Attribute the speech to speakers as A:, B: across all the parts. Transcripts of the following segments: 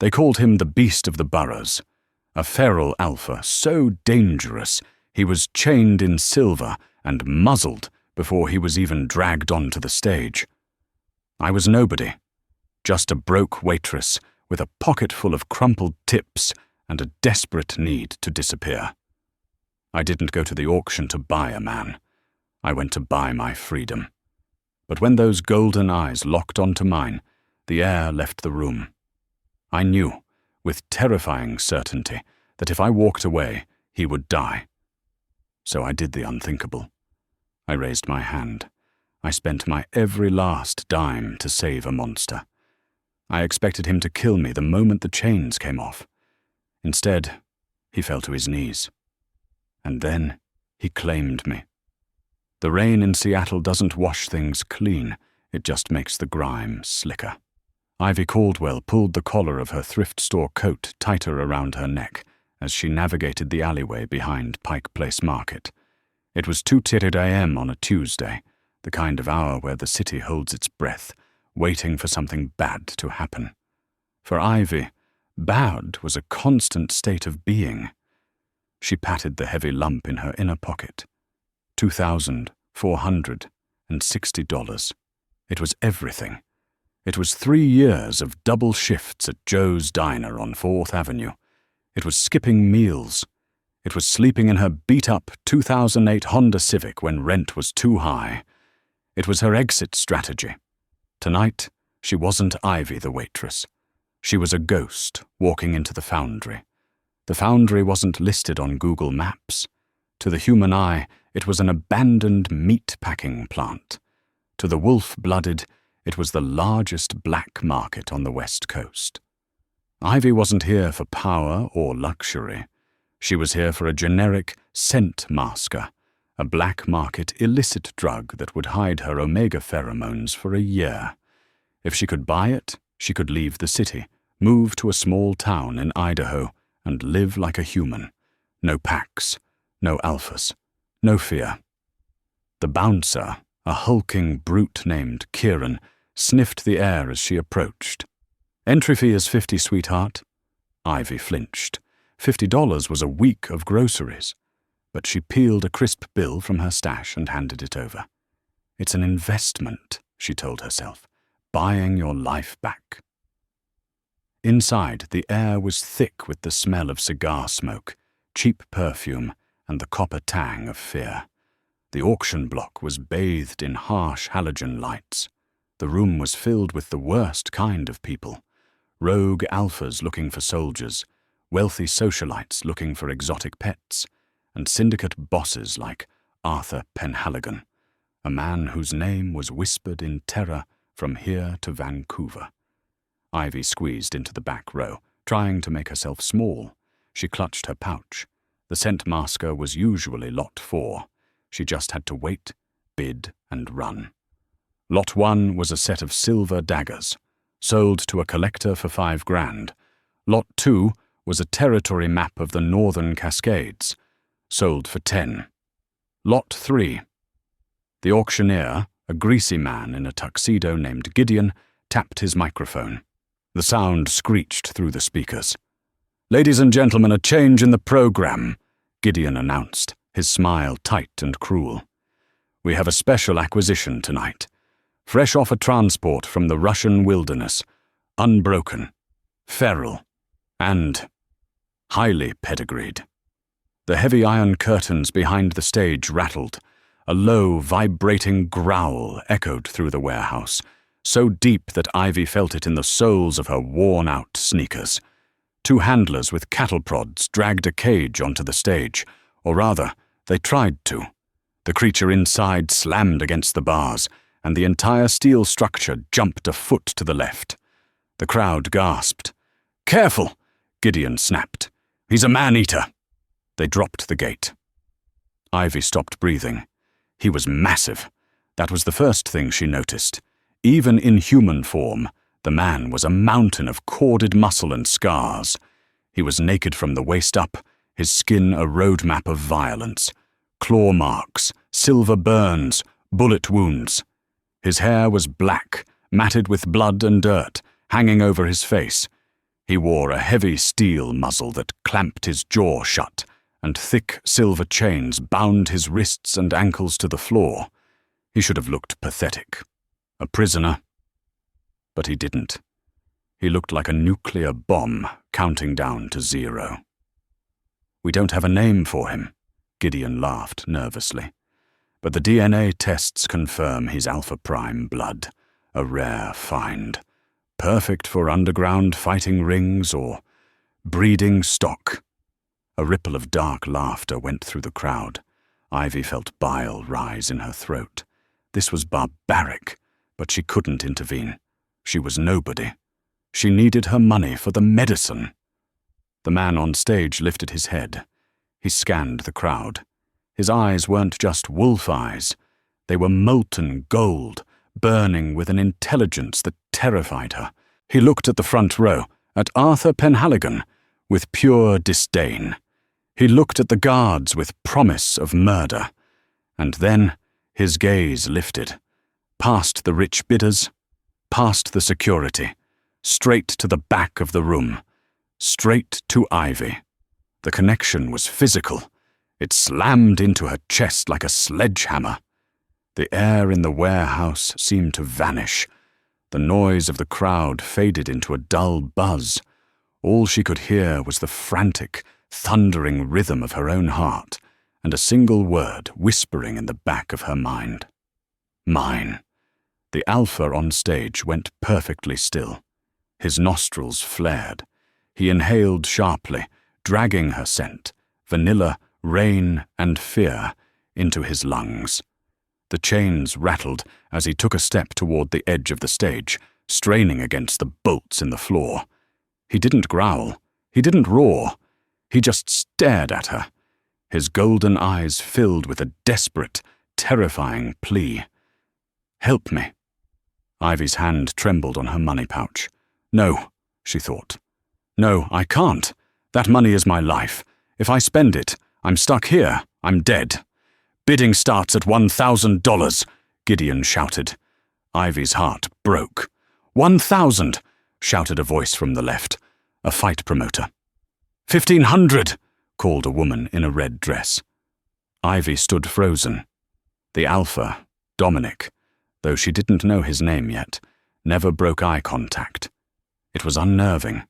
A: They called him the Beast of the Burrows, a feral alpha so dangerous he was chained in silver and muzzled before he was even dragged onto the stage. I was nobody, just a broke waitress with a pocket full of crumpled tips and a desperate need to disappear. I didn't go to the auction to buy a man. I went to buy my freedom. But when those golden eyes locked onto mine, the air left the room. I knew, with terrifying certainty, that if I walked away, he would die. So I did the unthinkable. I raised my hand. I spent my every last dime to save a monster. I expected him to kill me the moment the chains came off. Instead, he fell to his knees. And then he claimed me. The rain in Seattle doesn't wash things clean, it just makes the grime slicker. Ivy Caldwell pulled the collar of her thrift store coat tighter around her neck as she navigated the alleyway behind Pike Place Market. It was 2:30 a.m. on a Tuesday, the kind of hour where the city holds its breath, waiting for something bad to happen. For Ivy, bad was a constant state of being. She patted the heavy lump in her inner pocket. $2,460. It was everything. It was 3 years of double shifts at Joe's Diner on 4th Avenue. It was skipping meals. It was sleeping in her beat-up 2008 Honda Civic when rent was too high. It was her exit strategy. Tonight, she wasn't Ivy the waitress. She was a ghost walking into the foundry. The foundry wasn't listed on Google Maps. To the human eye, it was an abandoned meat-packing plant. To the wolf-blooded, it was the largest black market on the West Coast. Ivy wasn't here for power or luxury. She was here for a generic scent masker, a black market illicit drug that would hide her omega pheromones for a year. If she could buy it, she could leave the city, move to a small town in Idaho, and live like a human. No packs, no alphas, no fear. The bouncer, a hulking brute named Kieran, sniffed the air as she approached. "Entry fee is $50, sweetheart." Ivy flinched. $50 was a week of groceries. But she peeled a crisp bill from her stash and handed it over. "It's an investment," she told herself, "buying your life back." Inside, the air was thick with the smell of cigar smoke, cheap perfume, and the copper tang of fear. The auction block was bathed in harsh halogen lights. The room was filled with the worst kind of people. Rogue alphas looking for soldiers, wealthy socialites looking for exotic pets, and syndicate bosses like Arthur Penhaligon, a man whose name was whispered in terror from here to Vancouver. Ivy squeezed into the back row, trying to make herself small. She clutched her pouch. The scent masker was usually Lot 4. She just had to wait, bid, and run. Lot 1 was a set of silver daggers, sold to a collector for $5,000. Lot 2 was a territory map of the Northern Cascades, sold for $10,000. Lot 3. The auctioneer, a greasy man in a tuxedo named Gideon, tapped his microphone. The sound screeched through the speakers. "Ladies and gentlemen, a change in the program," Gideon announced, his smile tight and cruel. "We have a special acquisition tonight. Fresh off a transport from the Russian wilderness, unbroken, feral, and highly pedigreed." The heavy iron curtains behind the stage rattled. A low, vibrating growl echoed through the warehouse, so deep that Ivy felt it in the soles of her worn-out sneakers. 2 handlers with cattle prods dragged a cage onto the stage, or rather, they tried to. The creature inside slammed against the bars, and the entire steel structure jumped a foot to the left. The crowd gasped. "Careful!" Gideon snapped. "He's a man-eater." They dropped the gate. Ivy stopped breathing. He was massive. That was the first thing she noticed. Even in human form, the man was a mountain of corded muscle and scars. He was naked from the waist up, his skin a roadmap of violence. Claw marks, silver burns, bullet wounds. His hair was black, matted with blood and dirt, hanging over his face. He wore a heavy steel muzzle that clamped his jaw shut, and thick silver chains bound his wrists and ankles to the floor. He should have looked pathetic. A prisoner. But he didn't. He looked like a nuclear bomb counting down to 0. "We don't have a name for him," Gideon laughed nervously. "But the DNA tests confirm he's Alpha Prime blood, a rare find. Perfect for underground fighting rings or breeding stock." A ripple of dark laughter went through the crowd. Ivy felt bile rise in her throat. This was barbaric, but she couldn't intervene. She was nobody. She needed her money for the medicine. The man on stage lifted his head. He scanned the crowd. His eyes weren't just wolf eyes. They were molten gold, burning with an intelligence that terrified her. He looked at the front row, at Arthur Penhaligon, with pure disdain. He looked at the guards with promise of murder. And then his gaze lifted, past the rich bidders, past the security, straight to the back of the room, straight to Ivy. The connection was physical. It slammed into her chest like a sledgehammer. The air in the warehouse seemed to vanish. The noise of the crowd faded into a dull buzz. All she could hear was the frantic, thundering rhythm of her own heart, and a single word whispering in the back of her mind. Mine. The Alpha on stage went perfectly still. His nostrils flared. He inhaled sharply, dragging her scent, vanilla, rain, and fear, into his lungs. The chains rattled as he took a step toward the edge of the stage, straining against the bolts in the floor. He didn't growl. He didn't roar. He just stared at her. His golden eyes filled with a desperate, terrifying plea. "Help me." Ivy's hand trembled on her money pouch. "No," she thought. "No, I can't. That money is my life. If I spend it, I'm stuck here. I'm dead." "Bidding starts at $1,000, Gideon shouted. Ivy's heart broke. "1,000, shouted a voice from the left, a fight promoter. 1,500, called a woman in a red dress. Ivy stood frozen. The Alpha, Dominic, though she didn't know his name yet, never broke eye contact. It was unnerving.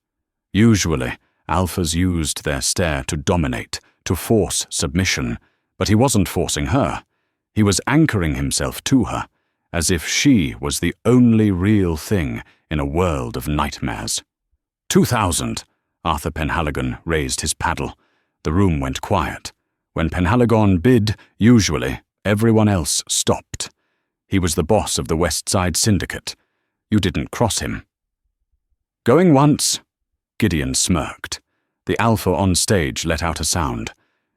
A: Usually, Alphas used their stare to dominate, to force submission, but he wasn't forcing her. He was anchoring himself to her, as if she was the only real thing in a world of nightmares. 2,000, Arthur Penhaligon raised his paddle. The room went quiet. When Penhaligon bid, usually, everyone else stopped. He was the boss of the West Side Syndicate. You didn't cross him. "Going once," Gideon smirked. The Alpha on stage let out a sound.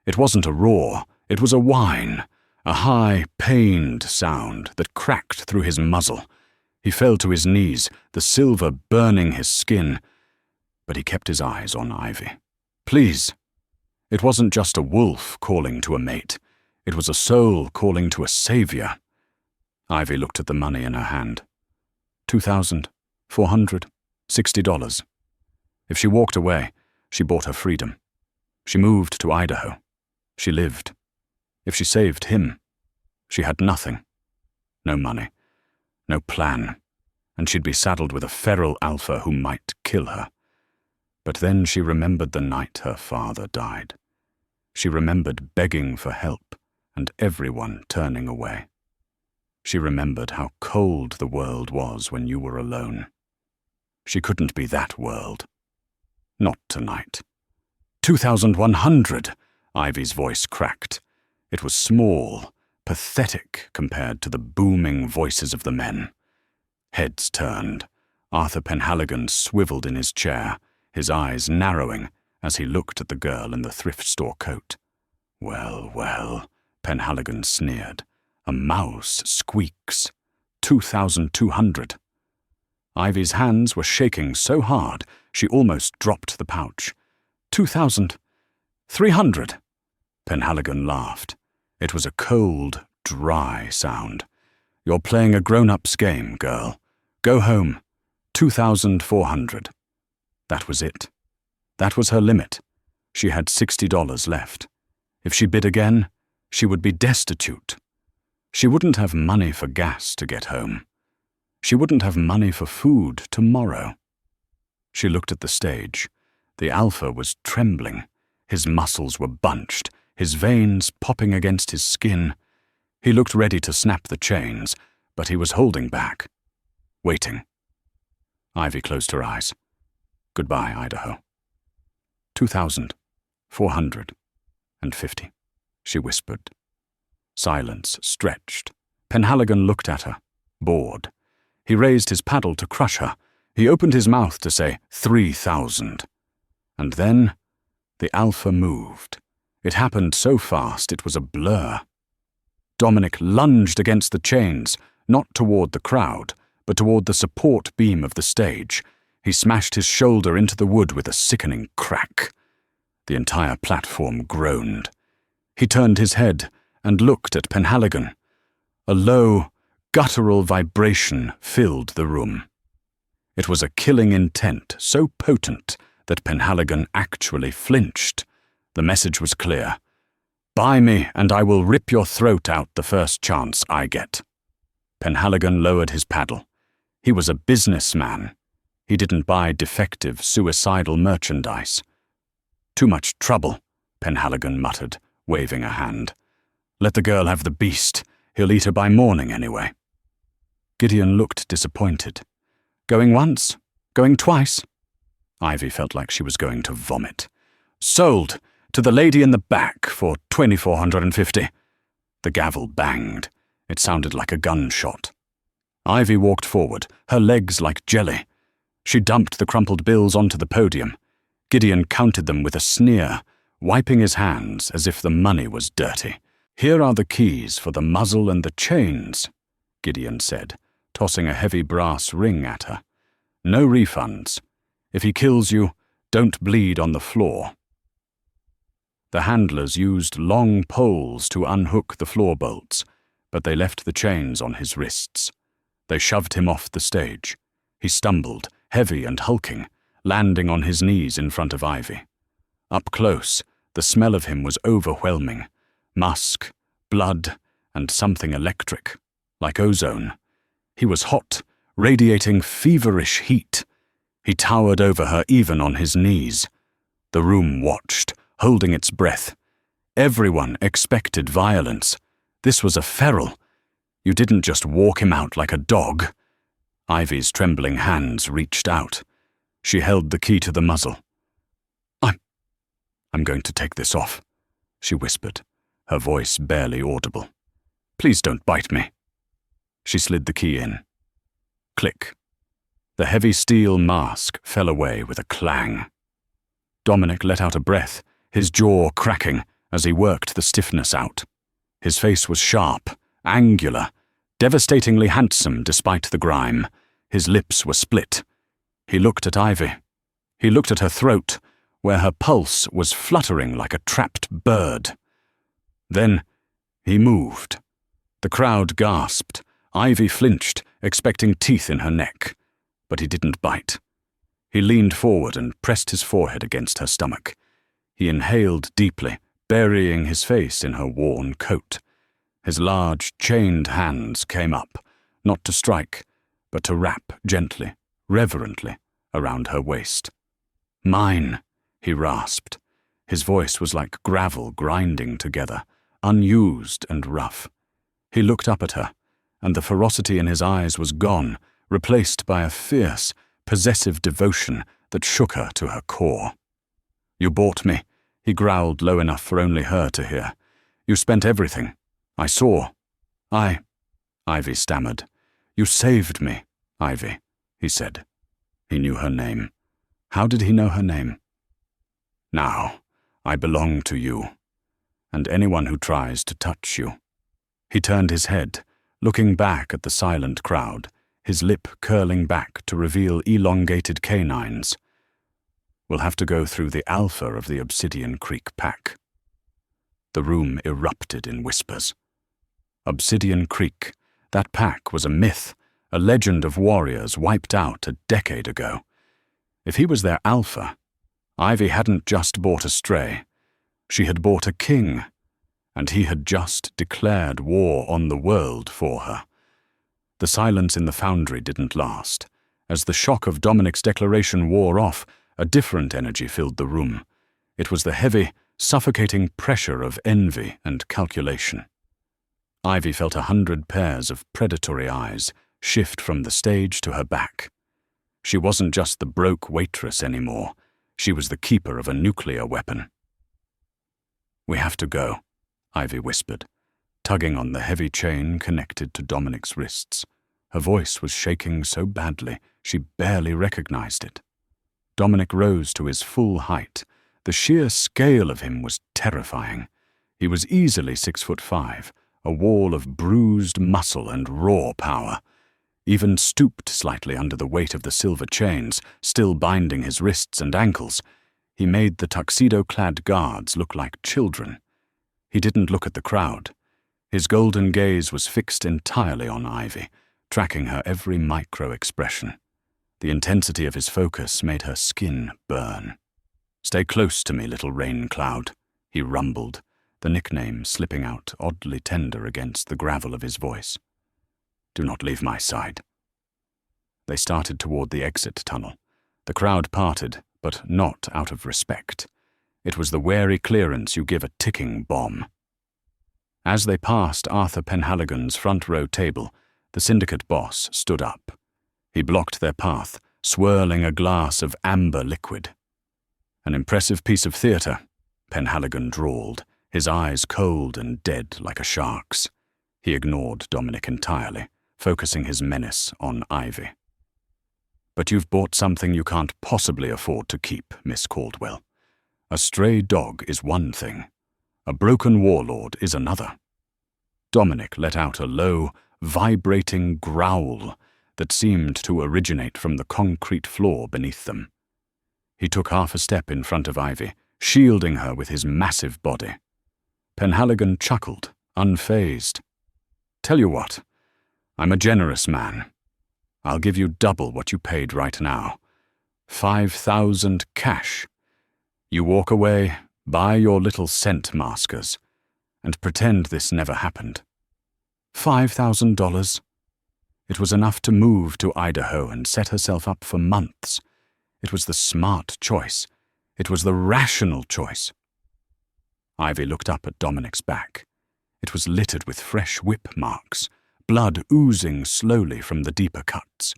A: It wasn't a roar, it was a whine, a high, pained sound that cracked through his muzzle. He fell to his knees, the silver burning his skin, but he kept his eyes on Ivy. "Please." It wasn't just a wolf calling to a mate. It was a soul calling to a savior. Ivy looked at the money in her hand. $2,460. If she walked away, she bought her freedom. She moved to Idaho. She lived. If she saved him, she had nothing. No money. No plan. And she'd be saddled with a feral Alpha who might kill her. But then she remembered the night her father died. She remembered begging for help and everyone turning away. She remembered how cold the world was when you were alone. She couldn't be that world. Not tonight. 2,100, Ivy's voice cracked. It was small, pathetic compared to the booming voices of the men. Heads turned. Arthur Penhaligon swiveled in his chair, his eyes narrowing as he looked at the girl in the thrift store coat. "Well, well," Penhaligon sneered. "A mouse squeaks. 2,200. Ivy's hands were shaking so hard she almost dropped the pouch. 2,300. Penhaligon laughed. It was a cold, dry sound. "You're playing a grown-up's game, girl. Go home. 2,400. That was it. That was her limit. She had $60 left. If she bid again, she would be destitute. She wouldn't have money for gas to get home. She wouldn't have money for food tomorrow. She looked at the stage. The alpha was trembling. His muscles were bunched, his veins popping against his skin. He looked ready to snap the chains, but he was holding back, waiting. Ivy closed her eyes. Goodbye, Idaho. 2,450, she whispered. Silence stretched. Penhaligon looked at her, bored. He raised his paddle to crush her. He opened his mouth to say 3,000. And then the alpha moved. It happened so fast it was a blur. Dominic lunged against the chains, not toward the crowd, but toward the support beam of the stage. He smashed his shoulder into the wood with a sickening crack. The entire platform groaned. He turned his head and looked at Penhaligon. A low, guttural vibration filled the room. It was a killing intent so potent that Penhaligon actually flinched. The message was clear. Buy me, and I will rip your throat out the first chance I get. Penhaligon lowered his paddle. He was a businessman. He didn't buy defective, suicidal merchandise. Too much trouble, Penhaligon muttered, waving a hand. Let the girl have the beast. He'll eat her by morning anyway. Gideon looked disappointed. Going once? Going twice? Ivy felt like she was going to vomit. Sold! To the lady in the back for 2,450. The gavel banged. It sounded like a gunshot. Ivy walked forward, her legs like jelly. She dumped the crumpled bills onto the podium. Gideon counted them with a sneer, wiping his hands as if the money was dirty. Here are the keys for the muzzle and the chains, Gideon said, tossing a heavy brass ring at her. No refunds. If he kills you, don't bleed on the floor. The handlers used long poles to unhook the floor bolts, but they left the chains on his wrists. They shoved him off the stage. He stumbled, heavy and hulking, landing on his knees in front of Ivy. Up close, the smell of him was overwhelming. Musk, blood, and something electric, like ozone. He was hot, radiating feverish heat. He towered over her even on his knees. The room watched, holding its breath. Everyone expected violence. This was a feral. You didn't just walk him out like a dog. Ivy's trembling hands reached out. She held the key to the muzzle. I'm going to take this off, she whispered, her voice barely audible. Please don't bite me. She slid the key in. Click. The heavy steel mask fell away with a clang. Dominic let out a breath, his jaw cracking as he worked the stiffness out. His face was sharp, angular, devastatingly handsome despite the grime. His lips were split. He looked at Ivy. He looked at her throat, where her pulse was fluttering like a trapped bird. Then he moved. The crowd gasped. Ivy flinched, expecting teeth in her neck. But he didn't bite. He leaned forward and pressed his forehead against her stomach. He inhaled deeply, burying his face in her worn coat. His large, chained hands came up, not to strike, but to wrap gently, reverently, around her waist. Mine, he rasped. His voice was like gravel grinding together, unused and rough. He looked up at her, and the ferocity in his eyes was gone, replaced by a fierce, possessive devotion that shook her to her core. You bought me, he growled low enough for only her to hear. You spent everything. I saw. Ivy stammered. You saved me, Ivy, he said. He knew her name. How did he know her name? Now, I belong to you, and anyone who tries to touch you. He turned his head, looking back at the silent crowd, his lip curling back to reveal elongated canines. We'll have to go through the alpha of the Obsidian Creek pack. The room erupted in whispers. Obsidian Creek, that pack was a myth, a legend of warriors wiped out a decade ago. If he was their alpha, Ivy hadn't just bought a stray. She had bought a king, and he had just declared war on the world for her. The silence in the foundry didn't last. As the shock of Dominic's declaration wore off, a different energy filled the room. It was the heavy, suffocating pressure of envy and calculation. Ivy felt 100 pairs of predatory eyes shift from the stage to her back. She wasn't just the broke waitress anymore. She was the keeper of a nuclear weapon. "We have to go," Ivy whispered, tugging on the heavy chain connected to Dominic's wrists. Her voice was shaking so badly she barely recognized it. Dominic rose to his full height. The sheer scale of him was terrifying. He was easily 6'5", a wall of bruised muscle and raw power. Even stooped slightly under the weight of the silver chains, still binding his wrists and ankles, he made the tuxedo-clad guards look like children. He didn't look at the crowd. His golden gaze was fixed entirely on Ivy, tracking her every micro-expression. The intensity of his focus made her skin burn. "Stay close to me, little rain cloud," he rumbled, the nickname slipping out oddly tender against the gravel of his voice. "Do not leave my side." They started toward the exit tunnel. The crowd parted, but not out of respect. It was the wary clearance you give a ticking bomb. As they passed Arthur Penhaligon's front row table, the syndicate boss stood up. He blocked their path, swirling a glass of amber liquid. "An impressive piece of theater," Penhaligon drawled, his eyes cold and dead like a shark's. He ignored Dominic entirely, focusing his menace on Ivy. "But you've bought something you can't possibly afford to keep, Miss Caldwell. A stray dog is one thing. A broken warlord is another." Dominic let out a low, vibrating growl that seemed to originate from the concrete floor beneath them. He took half a step in front of Ivy, shielding her with his massive body. Penhaligon chuckled, unfazed. "Tell you what, I'm a generous man. I'll give you double what you paid right now. 5,000 cash. You walk away, buy your little scent maskers, and pretend this never happened." $5,000? It was enough to move to Idaho and set herself up for months. It was the smart choice. It was the rational choice. Ivy looked up at Dominic's back. It was littered with fresh whip marks, blood oozing slowly from the deeper cuts.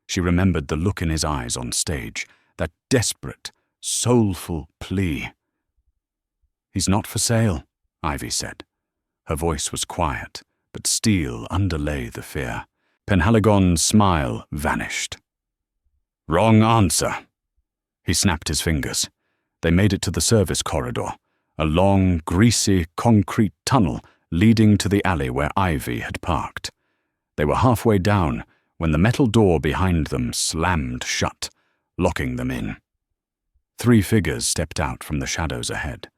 A: She remembered the look in his eyes on stage, that desperate, soulful plea. "He's not for sale," Ivy said. Her voice was quiet, but steel underlay the fear. Penhaligon's smile vanished. "Wrong answer." He snapped his fingers. They made it to the service corridor, a long, greasy, concrete tunnel leading to the alley where Ivy had parked. They were halfway down when the metal door behind them slammed shut, locking them in. 3 figures stepped out from the shadows ahead.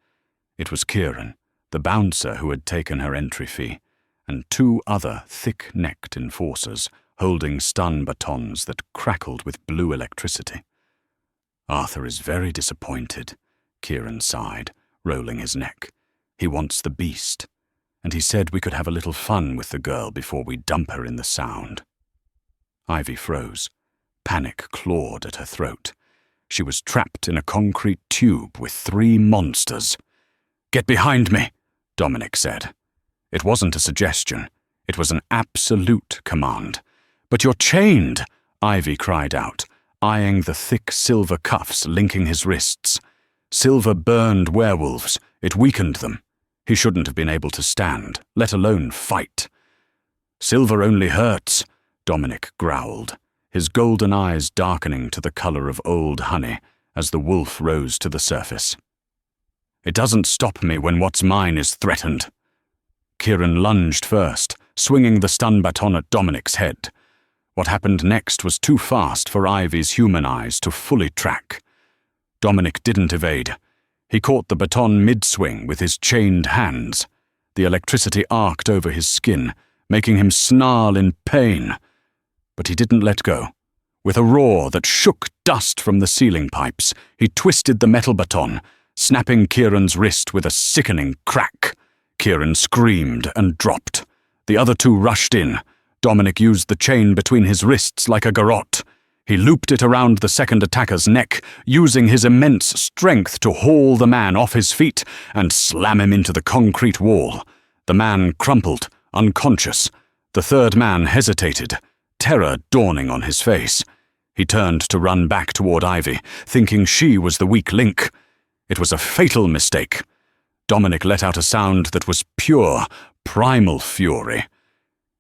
A: It was Kieran, the bouncer who had taken her entry fee, and 2 other thick-necked enforcers holding stun batons that crackled with blue electricity. "Arthur is very disappointed," Kieran sighed, rolling his neck. "He wants the beast, and he said we could have a little fun with the girl before we dump her in the Sound." Ivy froze. Panic clawed at her throat. She was trapped in a concrete tube with 3 monsters. "Get behind me," Dominic said. It wasn't a suggestion. It was an absolute command. "But you're chained," Ivy cried out, eyeing the thick silver cuffs linking his wrists. Silver burned werewolves. It weakened them. He shouldn't have been able to stand, let alone fight. "Silver only hurts," Dominic growled, his golden eyes darkening to the color of old honey as the wolf rose to the surface. "It doesn't stop me when what's mine is threatened." Kieran lunged first, swinging the stun baton at Dominic's head. What happened next was too fast for Ivy's human eyes to fully track. Dominic didn't evade. He caught the baton mid-swing with his chained hands. The electricity arced over his skin, making him snarl in pain. But he didn't let go. With a roar that shook dust from the ceiling pipes, he twisted the metal baton, snapping Kieran's wrist with a sickening crack. Kieran screamed and dropped. The other two rushed in. Dominic used the chain between his wrists like a garrote. He looped it around the second attacker's neck, using his immense strength to haul the man off his feet and slam him into the concrete wall. The man crumpled, unconscious. The third man hesitated, terror dawning on his face. He turned to run back toward Ivy, thinking she was the weak link. It was a fatal mistake. Dominic let out a sound that was pure, primal fury.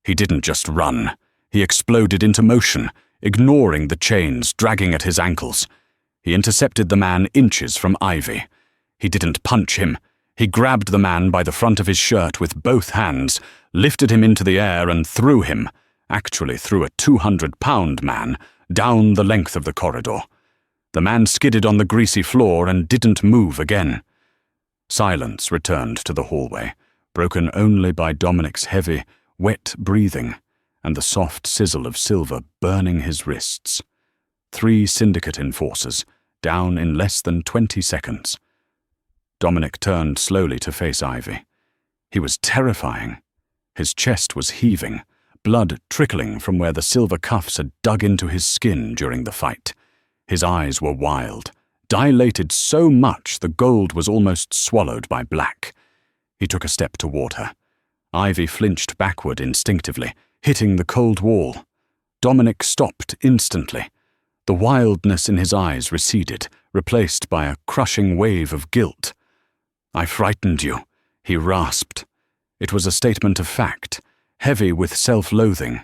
A: He didn't just run. He exploded into motion, ignoring the chains dragging at his ankles. He intercepted the man inches from Ivy. He didn't punch him. He grabbed the man by the front of his shirt with both hands, lifted him into the air and threw him, actually threw a 200-pound man, down the length of the corridor. The man skidded on the greasy floor and didn't move again. Silence returned to the hallway, broken only by Dominic's heavy, wet breathing and the soft sizzle of silver burning his wrists. 3 syndicate enforcers, down in less than 20 seconds. Dominic turned slowly to face Ivy. He was terrifying. His chest was heaving, blood trickling from where the silver cuffs had dug into his skin during the fight. His eyes were wild, dilated so much the gold was almost swallowed by black. He took a step toward her. Ivy flinched backward instinctively, hitting the cold wall. Dominic stopped instantly. The wildness in his eyes receded, replaced by a crushing wave of guilt. "I frightened you," he rasped. It was a statement of fact, heavy with self-loathing.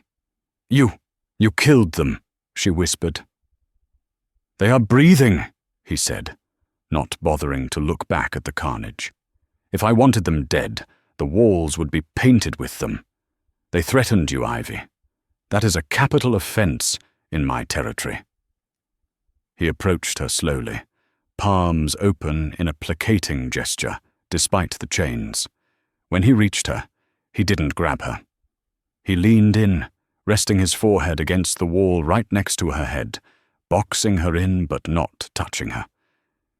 A: You killed them," she whispered. "They are breathing," he said, not bothering to look back at the carnage. "If I wanted them dead, the walls would be painted with them. They threatened you, Ivy. That is a capital offense in my territory." He approached her slowly, palms open in a placating gesture, despite the chains. When he reached her, he didn't grab her. He leaned in, resting his forehead against the wall right next to her head, boxing her in but not touching her.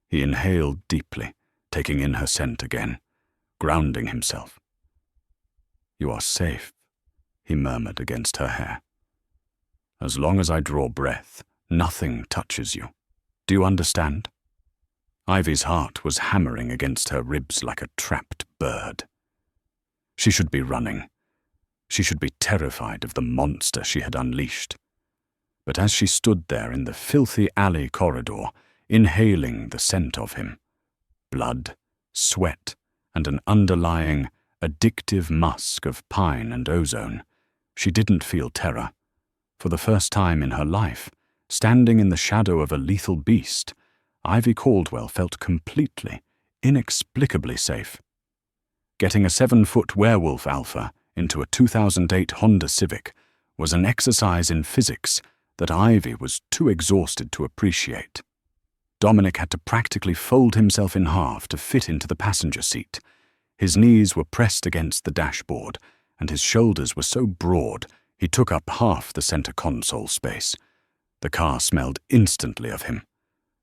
A: He inhaled deeply, taking in her scent again, grounding himself. "You are safe," he murmured against her hair. "As long as I draw breath, nothing touches you. Do you understand?" Ivy's heart was hammering against her ribs like a trapped bird. She should be running. She should be terrified of the monster she had unleashed. But as she stood there in the filthy alley corridor, inhaling the scent of him, blood, sweat, and an underlying, addictive musk of pine and ozone, she didn't feel terror. For the first time in her life, standing in the shadow of a lethal beast, Ivy Caldwell felt completely, inexplicably safe. Getting a 7-foot werewolf alpha into a 2008 Honda Civic was an exercise in physics that Ivy was too exhausted to appreciate. Dominic had to practically fold himself in half to fit into the passenger seat. His knees were pressed against the dashboard, and his shoulders were so broad he took up half the center console space. The car smelled instantly of him,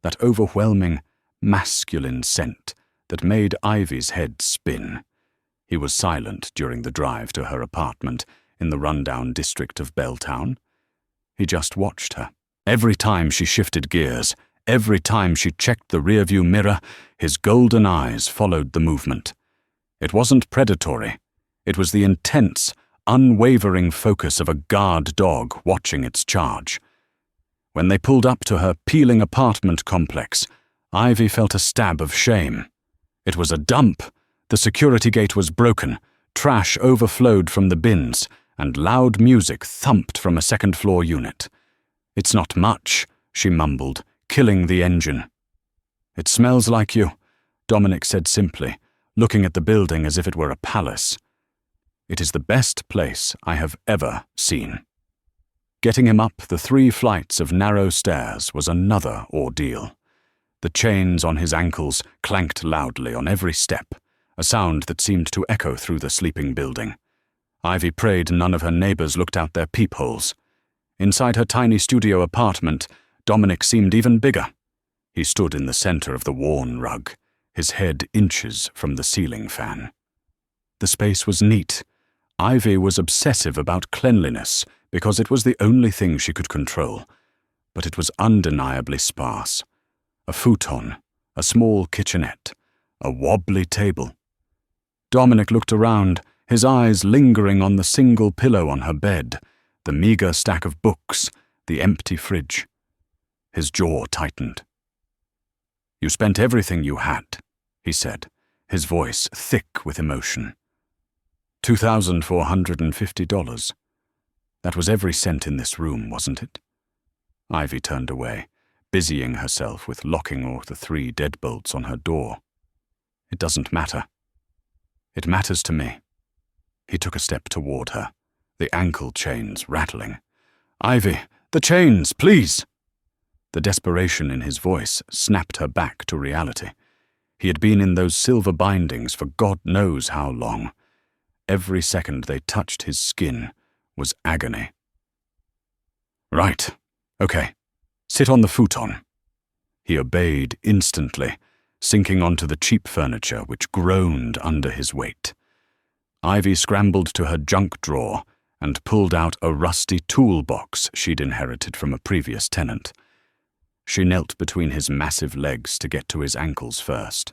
A: that overwhelming, masculine scent that made Ivy's head spin. He was silent during the drive to her apartment in the rundown district of Belltown. He just watched her. Every time she shifted gears, every time she checked the rearview mirror, his golden eyes followed the movement. It wasn't predatory. It was the intense, unwavering focus of a guard dog watching its charge. When they pulled up to her peeling apartment complex, Ivy felt a stab of shame. It was a dump. The security gate was broken, trash overflowed from the bins, and loud music thumped from a second-floor unit. "It's not much," she mumbled, killing the engine. "It smells like you," Dominic said simply, looking at the building as if it were a palace. "It is the best place I have ever seen." Getting him up the 3 flights of narrow stairs was another ordeal. The chains on his ankles clanked loudly on every step, a sound that seemed to echo through the sleeping building. Ivy prayed none of her neighbors looked out their peepholes. Inside her tiny studio apartment, Dominic seemed even bigger. He stood in the center of the worn rug, his head inches from the ceiling fan. The space was neat. Ivy was obsessive about cleanliness because it was the only thing she could control, but it was undeniably sparse. A futon, a small kitchenette, a wobbly table. Dominic looked around, his eyes lingering on the single pillow on her bed, the meager stack of books, the empty fridge. His jaw tightened. "You spent everything you had," he said, his voice thick with emotion. $2,450. That was every cent in this room, wasn't it? Ivy turned away, busying herself with locking all the 3 deadbolts on her door. "It doesn't matter. It matters to me." He took a step toward her, the ankle chains rattling. "Ivy, the chains, please!" The desperation in his voice snapped her back to reality. He had been in those silver bindings for God knows how long. Every second they touched his skin was agony. "Right. Okay. Sit on the futon." He obeyed instantly, sinking onto the cheap furniture which groaned under his weight. Ivy scrambled to her junk drawer and pulled out a rusty toolbox she'd inherited from a previous tenant. She knelt between his massive legs to get to his ankles first.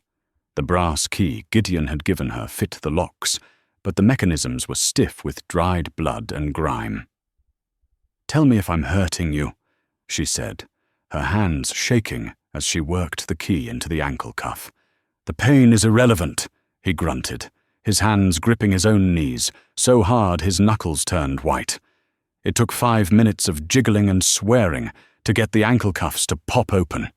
A: The brass key Gideon had given her fit the locks, but the mechanisms were stiff with dried blood and grime. "Tell me if I'm hurting you," she said, her hands shaking as she worked the key into the ankle cuff. "The pain is irrelevant," he grunted, his hands gripping his own knees, so hard his knuckles turned white. It took 5 minutes of jiggling and swearing to get the ankle cuffs to pop open.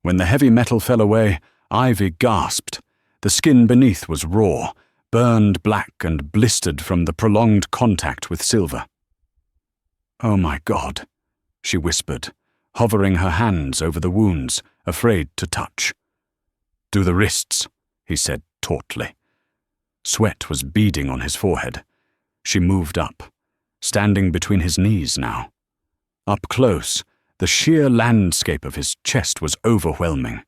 A: When the heavy metal fell away, Ivy gasped. The skin beneath was raw, burned black and blistered from the prolonged contact with silver. "Oh my God," she whispered, hovering her hands over the wounds, afraid to touch. "Do the wrists," he said tautly. Sweat was beading on his forehead. She moved up, standing between his knees now. Up close, the sheer landscape of his chest was overwhelming.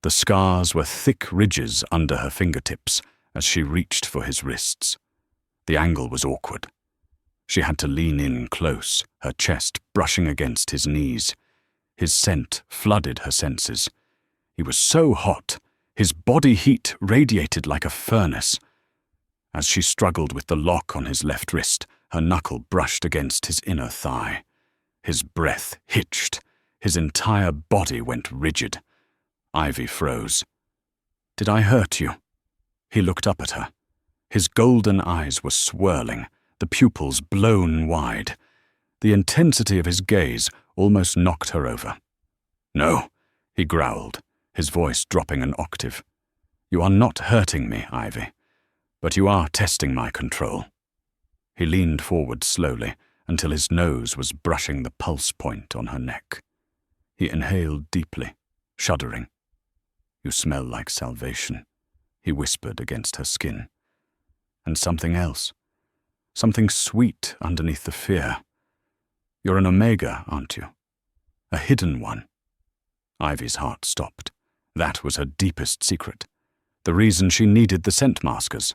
A: The scars were thick ridges under her fingertips as she reached for his wrists. The angle was awkward. She had to lean in close, her chest brushing against his knees. His scent flooded her senses. He was so hot, his body heat radiated like a furnace. As she struggled with the lock on his left wrist, her knuckle brushed against his inner thigh. His breath hitched. His entire body went rigid. Ivy froze. "Did I hurt you?" He looked up at her. His golden eyes were swirling, the pupils blown wide. The intensity of his gaze almost knocked her over. "No," he growled, his voice dropping an octave. "You are not hurting me, Ivy, but you are testing my control." He leaned forward slowly until his nose was brushing the pulse point on her neck. He inhaled deeply, shuddering. "You smell like salvation," he whispered against her skin. "And something else. Something sweet underneath the fear. You're an Omega, aren't you? A hidden one." Ivy's heart stopped. That was her deepest secret. The reason she needed the scent maskers.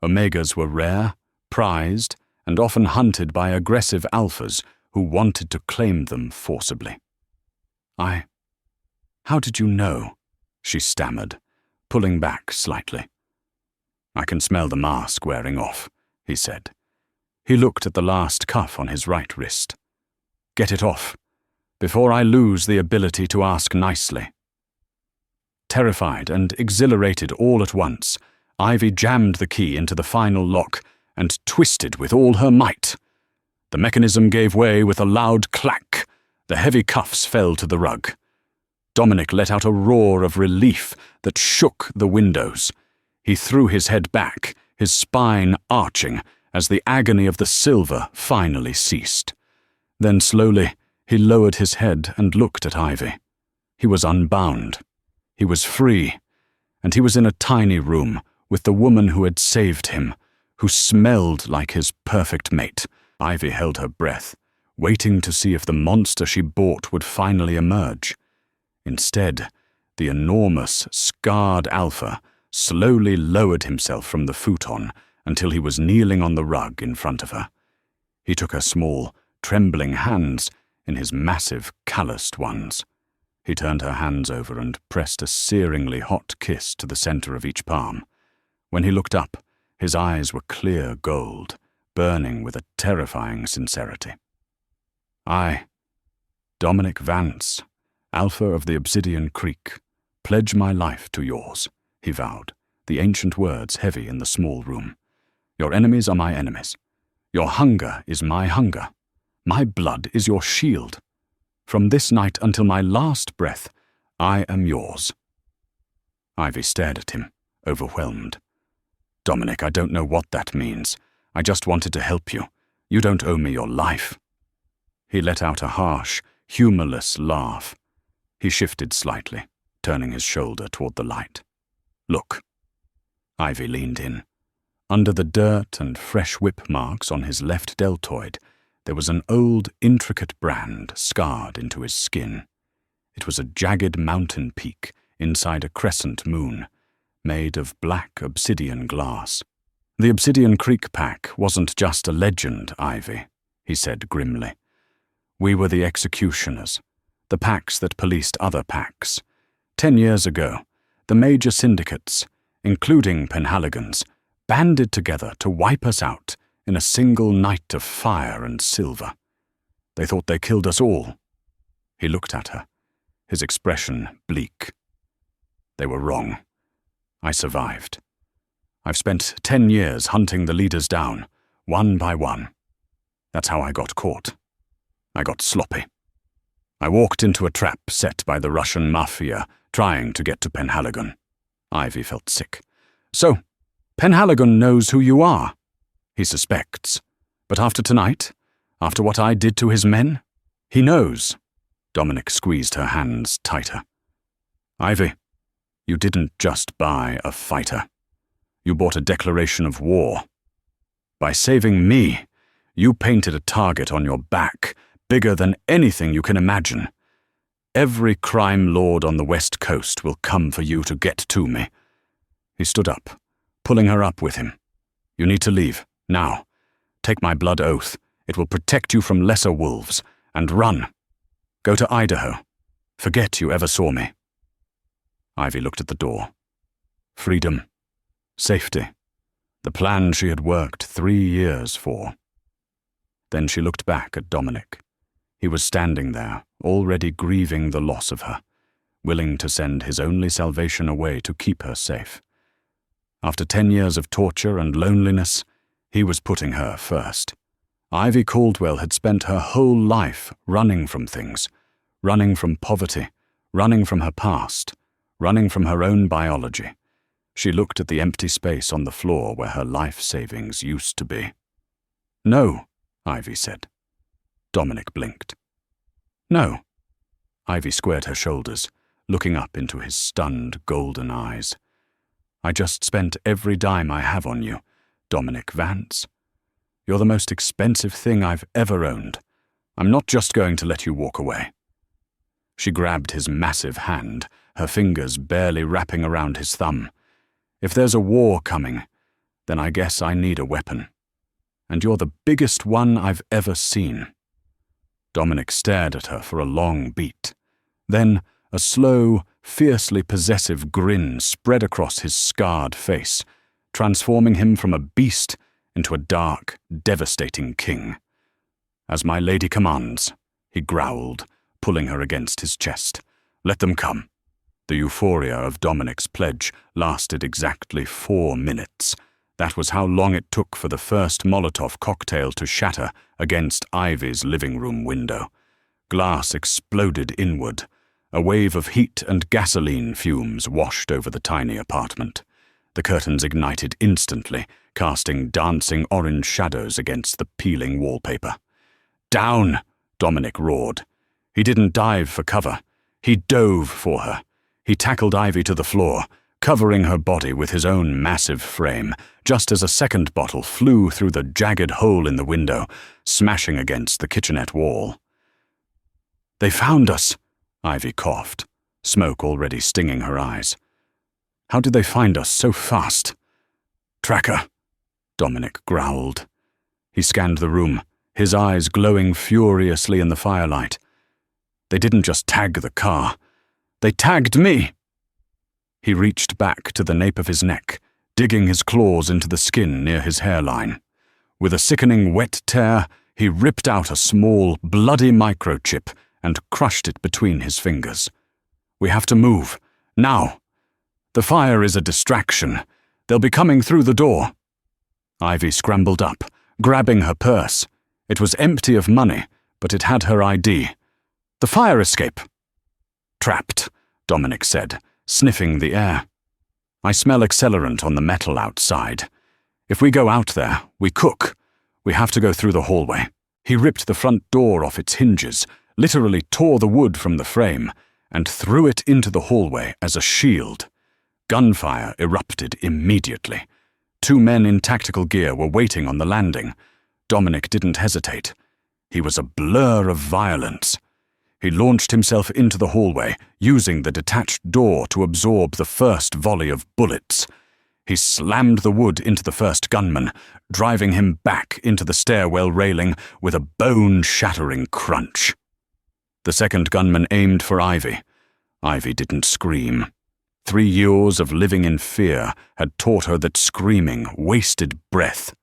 A: Omegas were rare, prized, and often hunted by aggressive alphas who wanted to claim them forcibly. How did you know?" she stammered, pulling back slightly. "I can smell the mask wearing off," he said. He looked at the last cuff on his right wrist. "Get it off, before I lose the ability to ask nicely." Terrified and exhilarated all at once, Ivy jammed the key into the final lock and twisted with all her might. The mechanism gave way with a loud clack. The heavy cuffs fell to the rug. Dominic let out a roar of relief that shook the windows. He threw his head back, his spine arching, as the agony of the silver finally ceased. Then slowly, he lowered his head and looked at Ivy. He was unbound. He was free, and he was in a tiny room with the woman who had saved him, who smelled like his perfect mate. Ivy held her breath, waiting to see if the monster she bought would finally emerge. Instead, the enormous, scarred alpha slowly lowered himself from the futon until he was kneeling on the rug in front of her. He took her small, trembling hands in his massive, calloused ones. He turned her hands over and pressed a searingly hot kiss to the center of each palm. When he looked up, his eyes were clear gold, burning with a terrifying sincerity. "I, Dominic Vance, Alpha of the Obsidian Creek, pledge my life to yours," he vowed, the ancient words heavy in the small room. "Your enemies are my enemies. Your hunger is my hunger. My blood is your shield. From this night until my last breath, I am yours." Ivy stared at him, overwhelmed. "Dominic, I don't know what that means. I just wanted to help you. You don't owe me your life." He let out a harsh, humorless laugh. He shifted slightly, turning his shoulder toward the light. "Look." Ivy leaned in. Under the dirt and fresh whip marks on his left deltoid, there was an old, intricate brand scarred into his skin. It was a jagged mountain peak inside a crescent moon, made of black obsidian glass. "The Obsidian Creek Pack wasn't just a legend, Ivy," he said grimly. "We were the executioners, the packs that policed other packs. 10 years ago, the major syndicates, including Penhaligon's, banded together to wipe us out in a single night of fire and silver. They thought they killed us all." He looked at her, his expression bleak. "They were wrong. I survived. I've spent 10 years hunting the leaders down, one by one. That's how I got caught. I got sloppy. I walked into a trap set by the Russian mafia trying to get to Penhaligon." Ivy felt sick. "So, Penhaligon knows who you are. He suspects. But after tonight, after what I did to his men, he knows." Dominic squeezed her hands tighter. "Ivy, you didn't just buy a fighter. You bought a declaration of war. By saving me, you painted a target on your back bigger than anything you can imagine. Every crime lord on the West Coast will come for you to get to me." He stood up, pulling her up with him. "You need to leave, now. Take my blood oath. It will protect you from lesser wolves. And run. Go to Idaho. Forget you ever saw me." Ivy looked at the door. Freedom. Safety. The plan she had worked 3 years for. Then she looked back at Dominic. He was standing there, already grieving the loss of her, willing to send his only salvation away to keep her safe. After 10 years of torture and loneliness, he was putting her first. Ivy Caldwell had spent her whole life running from things, running from poverty, running from her past, running from her own biology. She looked at the empty space on the floor where her life savings used to be. "No," Ivy said. Dominic blinked. "No." Ivy squared her shoulders, looking up into his stunned golden eyes. "I just spent every dime I have on you, Dominic Vance. You're the most expensive thing I've ever owned. I'm not just going to let you walk away." She grabbed his massive hand, her fingers barely wrapping around his thumb. "If there's a war coming, then I guess I need a weapon. And you're the biggest one I've ever seen." Dominic stared at her for a long beat. Then a slow, fiercely possessive grin spread across his scarred face, transforming him from a beast into a dark, devastating king. "As my lady commands," he growled, pulling her against his chest. "Let them come." The euphoria of Dominic's pledge lasted exactly 4 minutes. That was how long it took for the first Molotov cocktail to shatter against Ivy's living room window. Glass exploded inward. A wave of heat and gasoline fumes washed over the tiny apartment. The curtains ignited instantly, casting dancing orange shadows against the peeling wallpaper. "Down!" Dominic roared. He didn't dive for cover. He dove for her. He tackled Ivy to the floor, covering her body with his own massive frame, just as a second bottle flew through the jagged hole in the window, smashing against the kitchenette wall. "They found us," Ivy coughed, smoke already stinging her eyes. "How did they find us so fast?" "Tracker," Dominic growled. He scanned the room, his eyes glowing furiously in the firelight. "They didn't just tag the car. They tagged me!" He reached back to the nape of his neck, digging his claws into the skin near his hairline. With a sickening wet tear, he ripped out a small, bloody microchip and crushed it between his fingers. "We have to move. Now. The fire is a distraction. They'll be coming through the door." Ivy scrambled up, grabbing her purse. It was empty of money, but it had her ID. "The fire escape." "Trapped," Dominic said, sniffing the air. "I smell accelerant on the metal outside. If we go out there, we cook. We have to go through the hallway." He ripped the front door off its hinges, literally tore the wood from the frame, and threw it into the hallway as a shield. Gunfire erupted immediately. 2 men in tactical gear were waiting on the landing. Dominic didn't hesitate. He was a blur of violence. He launched himself into the hallway, using the detached door to absorb the first volley of bullets. He slammed the wood into the first gunman, driving him back into the stairwell railing with a bone-shattering crunch. The second gunman aimed for Ivy. Ivy didn't scream. 3 years of living in fear had taught her that screaming wasted breath.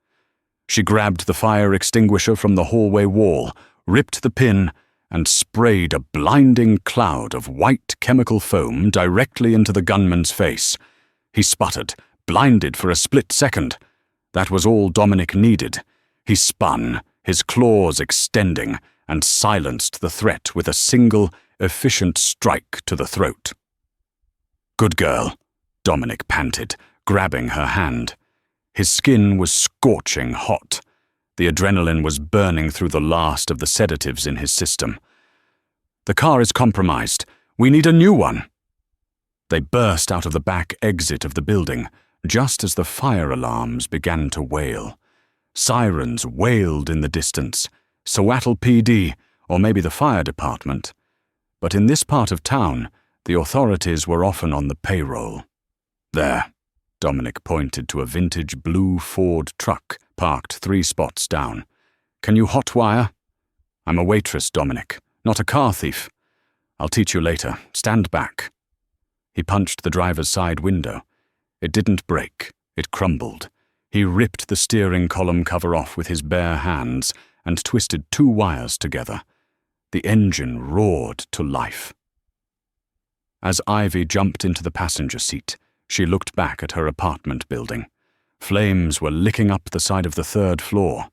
A: She grabbed the fire extinguisher from the hallway wall, ripped the pin, and sprayed a blinding cloud of white chemical foam directly into the gunman's face. He sputtered, blinded for a split second. That was all Dominic needed. He spun, his claws extending, and silenced the threat with a single, efficient strike to the throat. "Good girl," Dominic panted, grabbing her hand. His skin was scorching hot. The adrenaline was burning through the last of the sedatives in his system. "The car is compromised. We need a new one." They burst out of the back exit of the building, just as the fire alarms began to wail. Sirens wailed in the distance. Seattle PD, or maybe the fire department. But in this part of town, the authorities were often on the payroll. "There," Dominic pointed to a vintage blue Ford truck parked 3 spots down. "Can you hotwire?" "I'm a waitress, Dominic, not a car thief. I'll teach you later. Stand back." He punched the driver's side window. It didn't break. It crumbled. He ripped the steering column cover off with his bare hands and twisted 2 wires together. The engine roared to life. As Ivy jumped into the passenger seat, she looked back at her apartment building. Flames were licking up the side of the 3rd floor.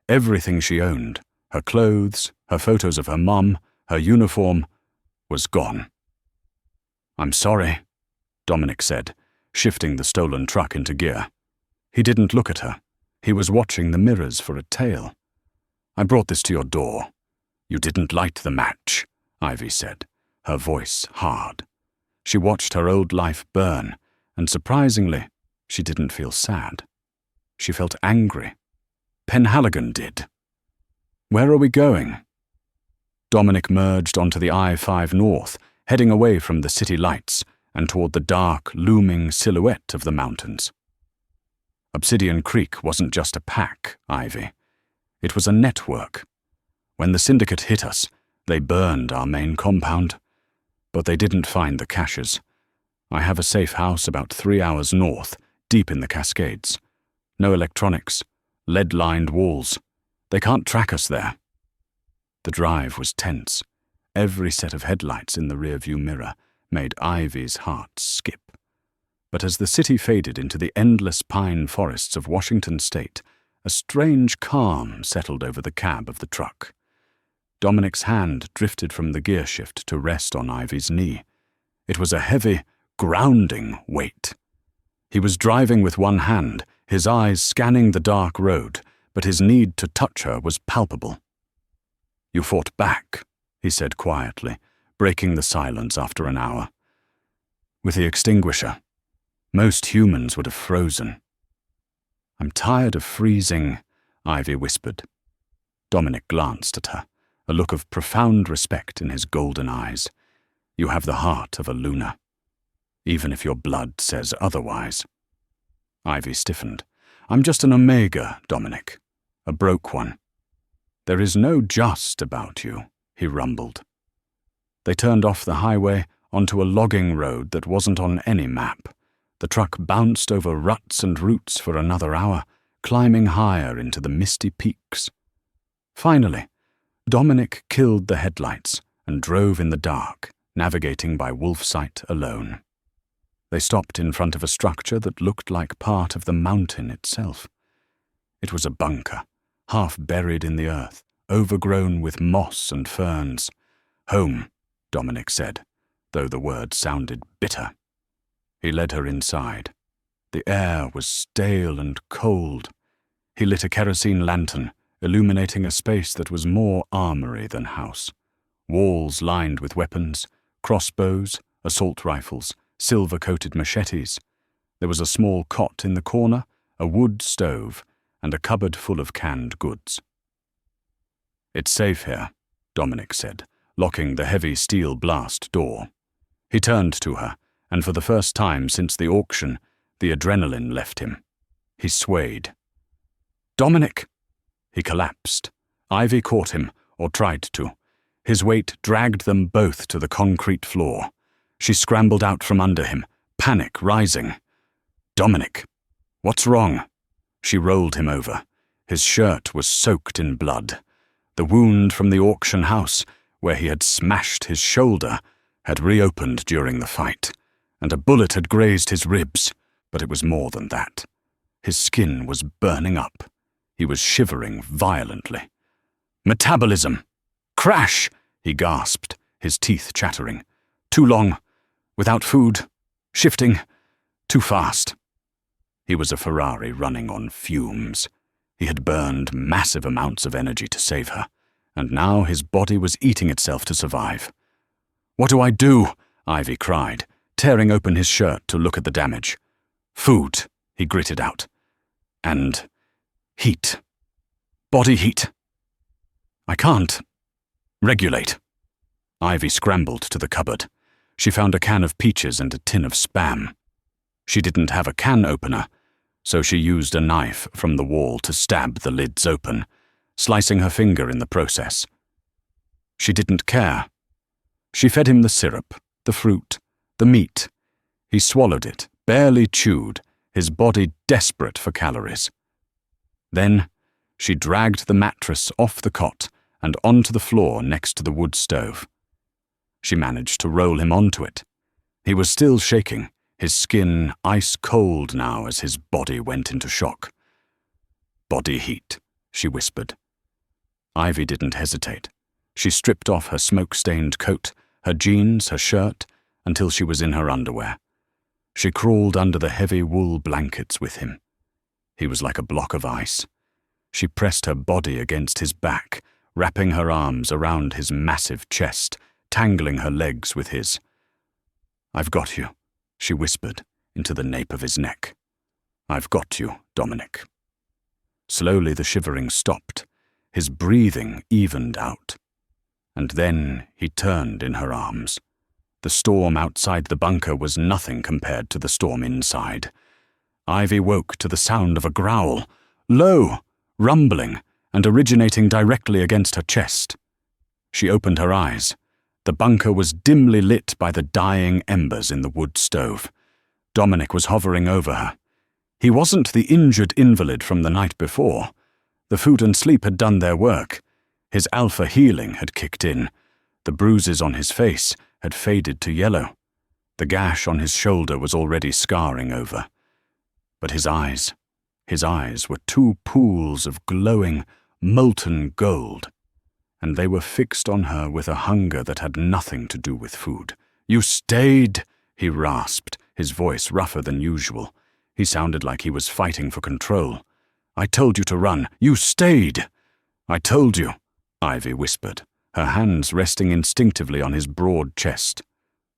A: Everything she owned, her clothes, her photos of her mum, her uniform, was gone. "I'm sorry," Dominic said, shifting the stolen truck into gear. He didn't look at her. He was watching the mirrors for a tail. "I brought this to your door." "You didn't light the match," Ivy said, her voice hard. She watched her old life burn, and surprisingly, she didn't feel sad. She felt angry. Penhaligon did. "Where are we going?" Dominic merged onto the I-5 North, heading away from the city lights and toward the dark, looming silhouette of the mountains. Obsidian Creek wasn't just a pack, Ivy. It was a network. When the syndicate hit us, they burned our main compound. But they didn't find the caches. I have a safe house about 3 hours north, deep in the Cascades. No electronics, lead-lined walls. They can't track us there. The drive was tense. Every set of headlights in the rearview mirror made Ivy's heart skip. But as the city faded into the endless pine forests of Washington state, a strange calm settled over the cab of the truck. Dominic's hand drifted from the gear shift to rest on Ivy's knee. It was a heavy, grounding weight. He was driving with one hand, his eyes scanning the dark road, but his need to touch her was palpable. "You fought back," he said quietly, breaking the silence after an hour. "With the extinguisher." Most humans would have frozen. "I'm tired of freezing," Ivy whispered. Dominic glanced at her, a look of profound respect in his golden eyes. "You have the heart of a Luna, even if your blood says otherwise." Ivy stiffened. "I'm just an Omega, Dominic, a broke one." "There is no just about you," he rumbled. They turned off the highway onto a logging road that wasn't on any map. The truck bounced over ruts and roots for another hour, climbing higher into the misty peaks. Finally, Dominic killed the headlights and drove in the dark, navigating by wolf sight alone. They stopped in front of a structure that looked like part of the mountain itself. It was a bunker, half buried in the earth, overgrown with moss and ferns. "Home," Dominic said, though the word sounded bitter. He led her inside. The air was stale and cold. He lit a kerosene lantern, illuminating a space that was more armory than house. Walls lined with weapons, crossbows, assault rifles, silver-coated machetes. There was a small cot in the corner, a wood stove, and a cupboard full of canned goods. "It's safe here," Dominic said, locking the heavy steel blast door. He turned to her, and for the first time since the auction, the adrenaline left him. He swayed. "Dominic!" He collapsed. Ivy caught him, or tried to. His weight dragged them both to the concrete floor. She scrambled out from under him, panic rising. "Dominic! What's wrong?" She rolled him over. His shirt was soaked in blood. The wound from the auction house, where he had smashed his shoulder, had reopened during the fight, and a bullet had grazed his ribs, but it was more than that. His skin was burning up. He was shivering violently. "Metabolism! Crash!" he gasped, his teeth chattering. "Too long. Without food. Shifting. Too fast." He was a Ferrari running on fumes. He had burned massive amounts of energy to save her, and now his body was eating itself to survive. "What do I do?" Ivy cried, tearing open his shirt to look at the damage. "Food," he gritted out. "And heat. Body heat. I can't regulate." Ivy scrambled to the cupboard. She found a can of peaches and a tin of Spam. She didn't have a can opener, so she used a knife from the wall to stab the lids open, slicing her finger in the process. She didn't care. She fed him the syrup, the fruit, the meat. He swallowed it, barely chewed, his body desperate for calories. Then she dragged the mattress off the cot and onto the floor next to the wood stove. She managed to roll him onto it. He was still shaking, his skin ice-cold now as his body went into shock. "Body heat," she whispered. Ivy didn't hesitate. She stripped off her smoke-stained coat, her jeans, her shirt, until she was in her underwear. She crawled under the heavy wool blankets with him. He was like a block of ice. She pressed her body against his back, wrapping her arms around his massive chest, tangling her legs with his. "I've got you," she whispered into the nape of his neck. "I've got you, Dominic." Slowly the shivering stopped. His breathing evened out. And then he turned in her arms. The storm outside the bunker was nothing compared to the storm inside. Ivy woke to the sound of a growl, low, rumbling, and originating directly against her chest. She opened her eyes. The bunker was dimly lit by the dying embers in the wood stove. Dominic was hovering over her. He wasn't the injured invalid from the night before. The food and sleep had done their work. His alpha healing had kicked in. The bruises on his face had faded to yellow. The gash on his shoulder was already scarring over. But his eyes were two pools of glowing, molten gold, and they were fixed on her with a hunger that had nothing to do with food. "You stayed," he rasped, his voice rougher than usual. He sounded like he was fighting for control. "I told you to run. You stayed." "I told you," Ivy whispered, her hands resting instinctively on his broad chest.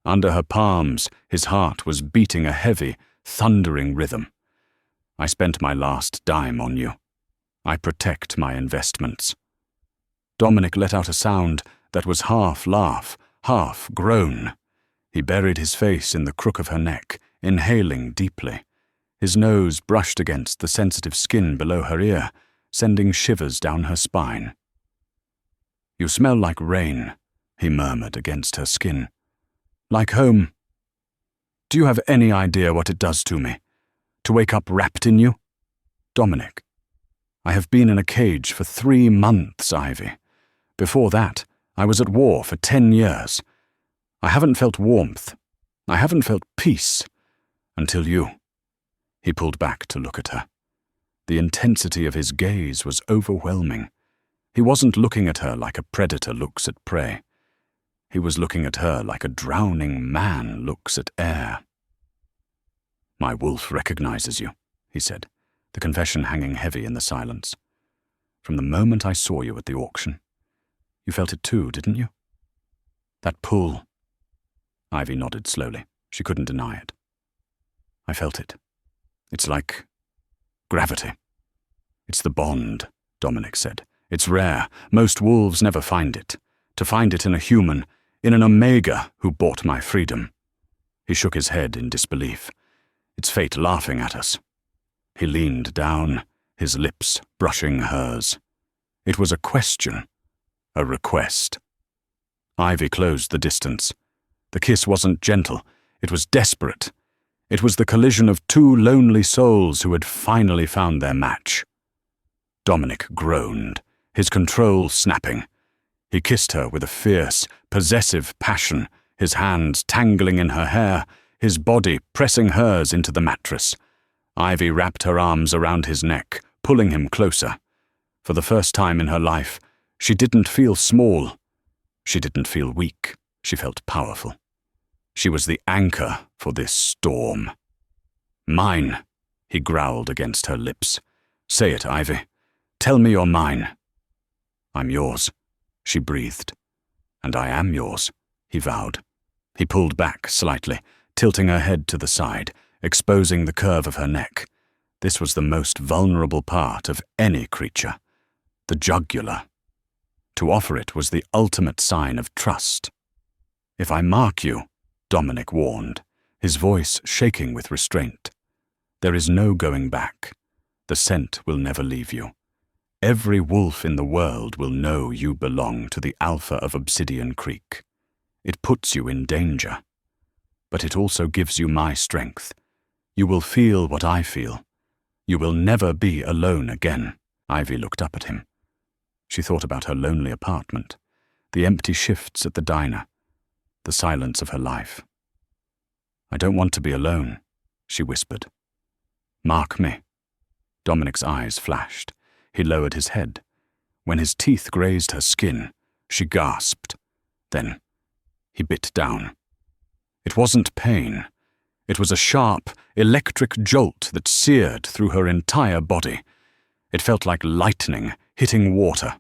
A: Under her palms, his heart was beating a heavy, thundering rhythm. I spent my last dime on you. I protect my investments. Dominic let out a sound that was half laugh, half groan. He buried his face in the crook of her neck, inhaling deeply. His nose brushed against the sensitive skin below her ear, sending shivers down her spine. "You smell like rain," he murmured against her skin. "Like home. Do you have any idea what it does to me? To wake up wrapped in you? Dominic, I have been in a cage for 3 months, Ivy. Before that, I was at war for 10 years. I haven't felt warmth. I haven't felt peace. Until you." He pulled back to look at her. The intensity of his gaze was overwhelming. He wasn't looking at her like a predator looks at prey. He was looking at her like a drowning man looks at air. "My wolf recognizes you," he said, the confession hanging heavy in the silence. "From the moment I saw you at the auction. You felt it too, didn't you? That pull." Ivy nodded slowly. She couldn't deny it. "I felt it. It's like gravity." "It's the bond," Dominic said. "It's rare. Most wolves never find it. To find it in a human, in an Omega who bought my freedom." He shook his head in disbelief. "It's fate laughing at us." He leaned down, his lips brushing hers. It was a question, a request. Ivy closed the distance. The kiss wasn't gentle. It was desperate. It was the collision of 2 lonely souls who had finally found their match. Dominic groaned, his control snapping. He kissed her with a fierce, possessive passion, his hands tangling in her hair, his body pressing hers into the mattress. Ivy wrapped her arms around his neck, pulling him closer. For the first time in her life, she didn't feel small. She didn't feel weak. She felt powerful. She was the anchor for this storm. "Mine," he growled against her lips. "Say it, Ivy. Tell me you're mine." "I'm yours," she breathed. "And I am yours," he vowed. He pulled back slightly, tilting her head to the side, exposing the curve of her neck. This was the most vulnerable part of any creature, the jugular. To offer it was the ultimate sign of trust. "If I mark you," Dominic warned, his voice shaking with restraint, "there is no going back. The scent will never leave you. Every wolf in the world will know you belong to the Alpha of Obsidian Creek. It puts you in danger. But it also gives you my strength. You will feel what I feel. You will never be alone again." Ivy looked up at him. She thought about her lonely apartment, the empty shifts at the diner, the silence of her life. "I don't want to be alone," she whispered. "Mark me." Dominic's eyes flashed. He lowered his head. When his teeth grazed her skin, she gasped. Then he bit down. It wasn't pain. It was a sharp, electric jolt that seared through her entire body. It felt like lightning hitting water.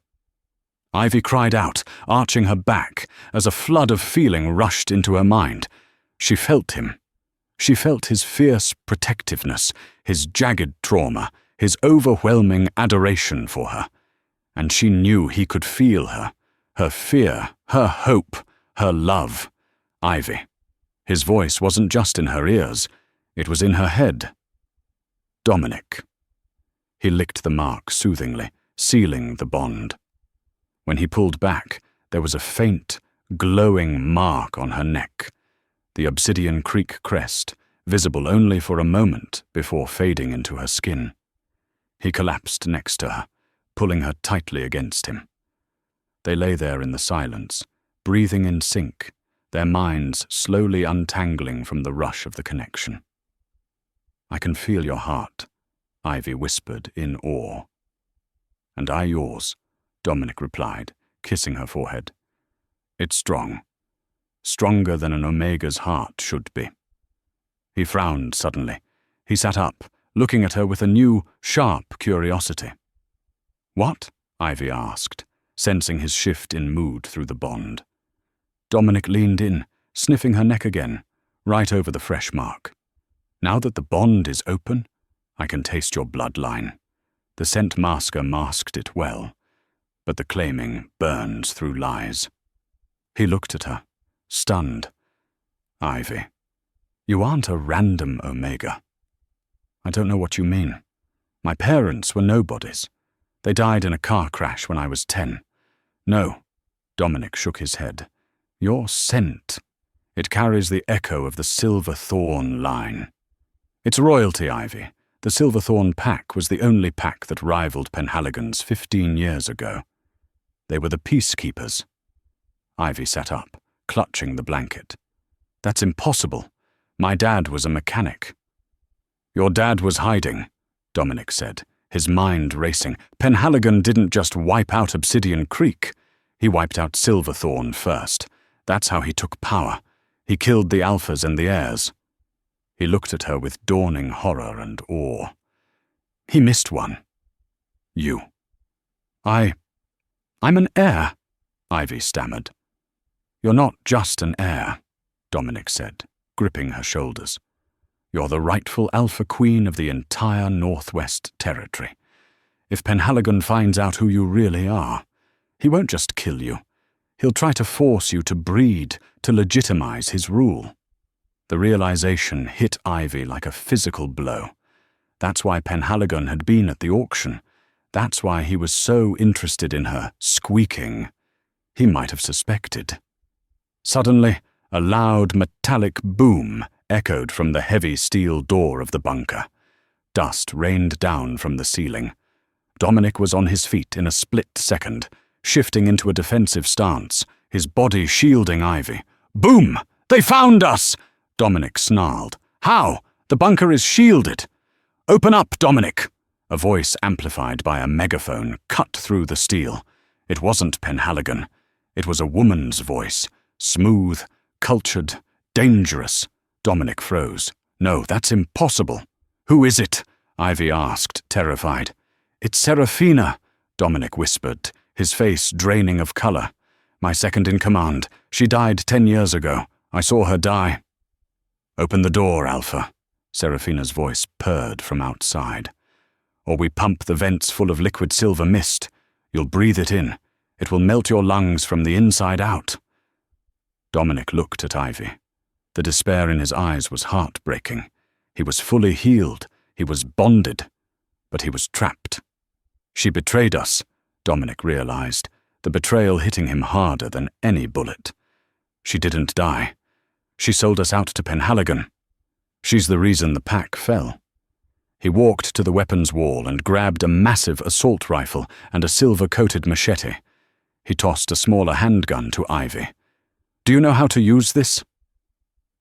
A: Ivy cried out, arching her back, as a flood of feeling rushed into her mind. She felt him. She felt his fierce protectiveness, his jagged trauma, his overwhelming adoration for her. And she knew he could feel her fear, her hope, her love. Ivy. His voice wasn't just in her ears, it was in her head. "Dominic." He licked the mark soothingly, sealing the bond. When he pulled back, there was a faint, glowing mark on her neck, the Obsidian Creek crest, visible only for a moment before fading into her skin. He collapsed next to her, pulling her tightly against him. They lay there in the silence, breathing in sync, their minds slowly untangling from the rush of the connection. "I can feel your heart," Ivy whispered in awe. "And I yours," Dominic replied, kissing her forehead. "It's strong. Stronger than an Omega's heart should be." He frowned suddenly. He sat up, looking at her with a new, sharp curiosity. "What?" Ivy asked, sensing his shift in mood through the bond. Dominic leaned in, sniffing her neck again, right over the fresh mark. Now that the bond is open, I can taste your bloodline. The scent masker masked it well, but the claiming burns through lies. He looked at her, stunned. Ivy, you aren't a random Omega. I don't know what you mean. My parents were nobodies. They died in a car crash when I was 10. No, Dominic shook his head. Your scent. It carries the echo of the Silverthorn line. It's royalty, Ivy. The Silverthorn pack was the only pack that rivaled Penhaligon's 15 years ago. They were the peacekeepers. Ivy sat up, clutching the blanket. That's impossible. My dad was a mechanic. Your dad was hiding, Dominic said, his mind racing. Penhaligon didn't just wipe out Obsidian Creek. He wiped out Silverthorn first. That's how he took power. He killed the Alphas and the heirs. He looked at her with dawning horror and awe. He missed one. You. I'm an heir, Ivy stammered. You're not just an heir, Dominic said, gripping her shoulders. You're the rightful Alpha Queen of the entire Northwest Territory. If Penhaligon finds out who you really are, he won't just kill you. He'll try to force you to breed, to legitimize his rule. The realization hit Ivy like a physical blow. That's why Penhaligon had been at the auction. That's why he was so interested in her squeaking. He might have suspected. Suddenly, a loud metallic boom echoed from the heavy steel door of the bunker. Dust rained down from the ceiling. Dominic was on his feet in a split second, shifting into a defensive stance, his body shielding Ivy. Boom! They found us! Dominic snarled. How? The bunker is shielded. Open up, Dominic! A voice amplified by a megaphone cut through the steel. It wasn't Penhaligon. It was a woman's voice. Smooth, cultured, dangerous. Dominic froze. No, that's impossible. Who is it? Ivy asked, terrified. It's Serafina, Dominic whispered, his face draining of color. My second in command. She died 10 years ago. I saw her die. Open the door, Alpha, Serafina's voice purred from outside. Or we pump the vents full of liquid silver mist. You'll breathe it in. It will melt your lungs from the inside out. Dominic looked at Ivy. The despair in his eyes was heartbreaking. He was fully healed. He was bonded. But he was trapped. She betrayed us, Dominic realized, the betrayal hitting him harder than any bullet. She didn't die. She sold us out to Penhaligon. She's the reason the pack fell. He walked to the weapons wall and grabbed a massive assault rifle and a silver-coated machete. He tossed a smaller handgun to Ivy. Do you know how to use this?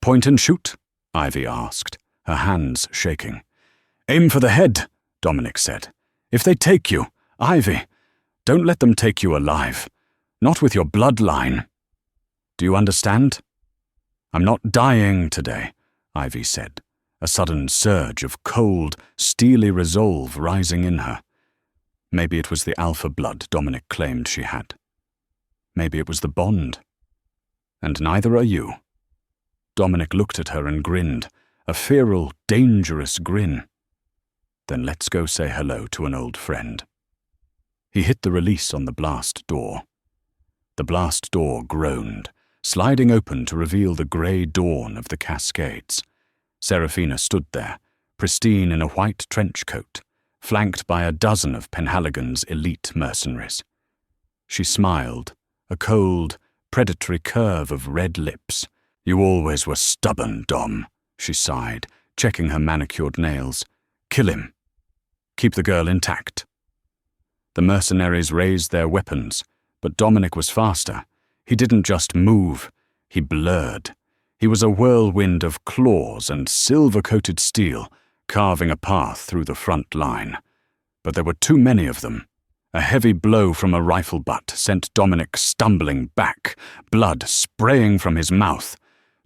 A: Point and shoot? Ivy asked, her hands shaking. Aim for the head, Dominic said. If they take you, Ivy, don't let them take you alive. Not with your bloodline. Do you understand? I'm not dying today, Ivy said, a sudden surge of cold, steely resolve rising in her. Maybe it was the alpha blood Dominic claimed she had. Maybe it was the bond. And neither are you. Dominic looked at her and grinned, a feral, dangerous grin. Then let's go say hello to an old friend. He hit the release on the blast door. The blast door groaned, sliding open to reveal the grey dawn of the Cascades. Serafina stood there, pristine in a white trench coat, flanked by a dozen of Penhaligon's elite mercenaries. She smiled, a cold, predatory curve of red lips. You always were stubborn, Dom, she sighed, checking her manicured nails. Kill him. Keep the girl intact. The mercenaries raised their weapons, but Dominic was faster. He didn't just move, he blurred. He was a whirlwind of claws and silver-coated steel, carving a path through the front line. But there were too many of them. A heavy blow from a rifle butt sent Dominic stumbling back, blood spraying from his mouth.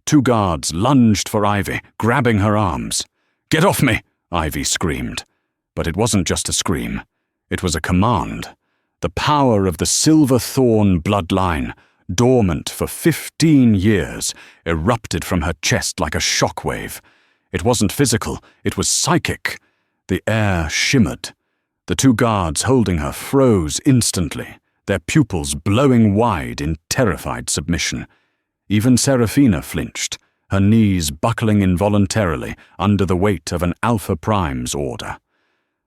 A: Two guards lunged for Ivy, grabbing her arms. Get off me, Ivy screamed. But it wasn't just a scream. It was a command. The power of the Silverthorn bloodline, dormant for 15 years, erupted from her chest like a shockwave. It wasn't physical, it was psychic. The air shimmered. The two guards holding her froze instantly, their pupils blowing wide in terrified submission. Even Seraphina flinched, her knees buckling involuntarily under the weight of an Alpha Prime's order.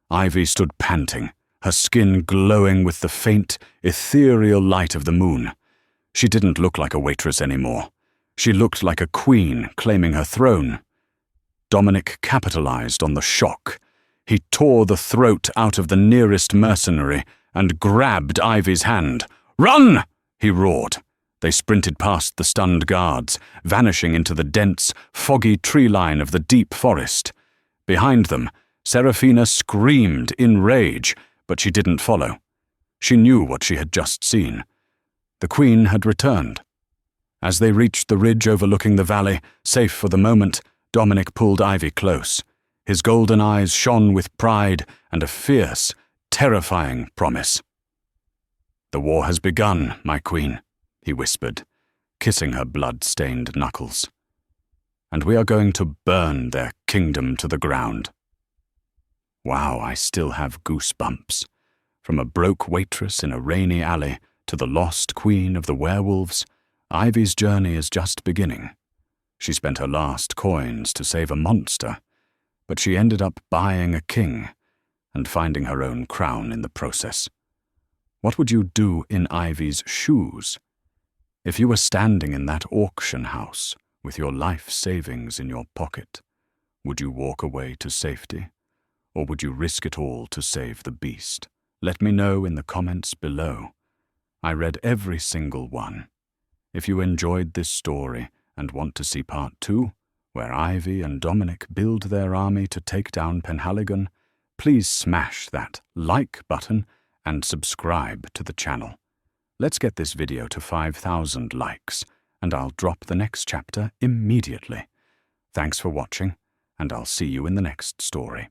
A: Ivy stood panting, her skin glowing with the faint, ethereal light of the moon. She didn't look like a waitress anymore. She looked like a queen claiming her throne. Dominic capitalized on the shock. He tore the throat out of the nearest mercenary and grabbed Ivy's hand. "Run!" he roared. They sprinted past the stunned guards, vanishing into the dense, foggy tree line of the deep forest. Behind them, Seraphina screamed in rage, but she didn't follow. She knew what she had just seen. The Queen had returned. As they reached the ridge overlooking the valley, safe for the moment, Dominic pulled Ivy close. His golden eyes shone with pride and a fierce, terrifying promise. "The war has begun, my queen," he whispered, kissing her blood-stained knuckles. "And we are going to burn their kingdom to the ground." Wow, I still have goosebumps. From a broke waitress in a rainy alley to the lost queen of the werewolves, Ivy's journey is just beginning. She spent her last coins to save a monster, but she ended up buying a king and finding her own crown in the process. What would you do in Ivy's shoes? If you were standing in that auction house with your life savings in your pocket, would you walk away to safety? Or would you risk it all to save the beast? Let me know in the comments below. I read every single one. If you enjoyed this story and want to see part 2, where Ivy and Dominic build their army to take down Penhaligon, please smash that like button and subscribe to the channel. Let's get this video to 5,000 likes, and I'll drop the next chapter immediately. Thanks for watching, and I'll see you in the next story.